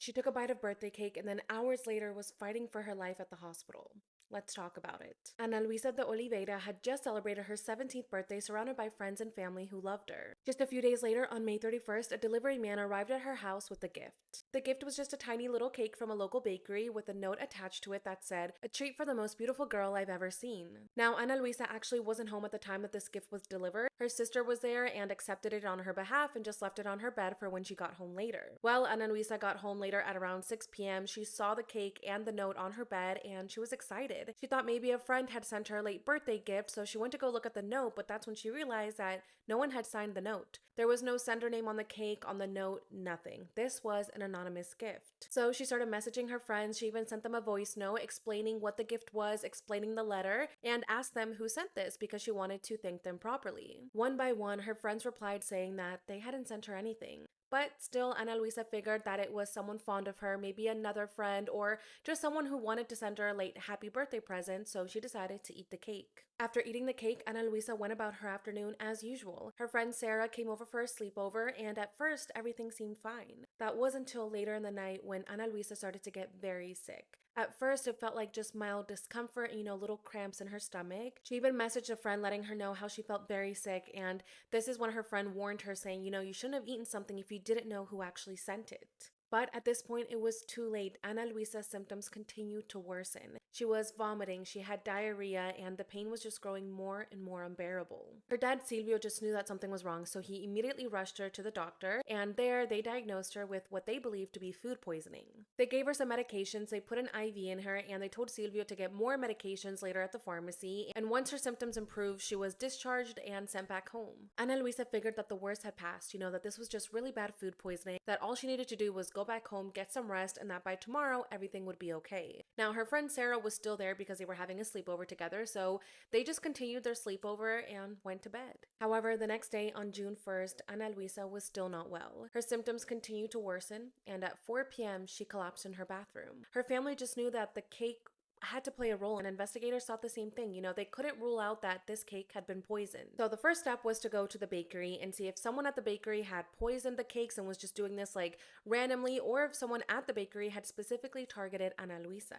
She took a bite of birthday cake and then hours later was fighting for her life at the hospital. Let's talk about it. Ana Luiza de Oliveira had just celebrated her 17th birthday surrounded by friends and family who loved her. Just a few days later, on May 31st, a delivery man arrived at her house with a gift. The gift was just a tiny little cake from a local bakery with a note attached to it that said, "A treat for the most beautiful girl I've ever seen." Now, Ana Luiza actually wasn't home at the time that this gift was delivered. Her sister was there and accepted it on her behalf and just left it on her bed for when she got home later. Well, Ana Luiza got home later at around 6 p.m. She saw the cake and the note on her bed and she was excited. She thought maybe a friend had sent her a late birthday gift, so she went to go look at the note, but that's when she realized that no one had signed the note. There was no sender name on the cake, on the note, nothing. This was an anonymous gift. So she started messaging her friends. She even sent them a voice note explaining what the gift was, explaining the letter, and asked them who sent this because she wanted to thank them properly. One by one, her friends replied saying that they hadn't sent her anything. But still, Ana Luiza figured that it was someone fond of her, maybe another friend, or just someone who wanted to send her a late happy birthday present, so she decided to eat the cake. After eating the cake, Ana Luiza went about her afternoon as usual. Her friend Sarah came over for a sleepover, and at first, everything seemed fine. That was until later in the night when Ana Luiza started to get very sick. At first, it felt like just mild discomfort and, little cramps in her stomach. She even messaged a friend letting her know how she felt very sick, and this is when her friend warned her saying, you shouldn't have eaten something if you didn't know who actually sent it. But at this point, it was too late. Ana Luiza's symptoms continued to worsen. She was vomiting, she had diarrhea, and the pain was just growing more and more unbearable. Her dad, Silvio, just knew that something was wrong, so he immediately rushed her to the doctor, and there they diagnosed her with what they believed to be food poisoning. They gave her some medications, they put an IV in her, and they told Silvio to get more medications later at the pharmacy, and once her symptoms improved, she was discharged and sent back home. Ana Luiza figured that the worst had passed, that this was just really bad food poisoning, that all she needed to do was go back home, get some rest, and that by tomorrow, everything would be okay. Now, her friend Sarah was still there because they were having a sleepover together, so they just continued their sleepover and went to bed. However, the next day, on June 1st, Ana Luiza was still not well. Her symptoms continued to worsen, and at 4 p.m., she collapsed in her bathroom. Her family just knew that the cake had to play a role, and investigators thought the same thing. They couldn't rule out that this cake had been poisoned. So the first step was to go to the bakery and see if someone at the bakery had poisoned the cakes and was just doing this randomly, or if someone at the bakery had specifically targeted Ana Luiza.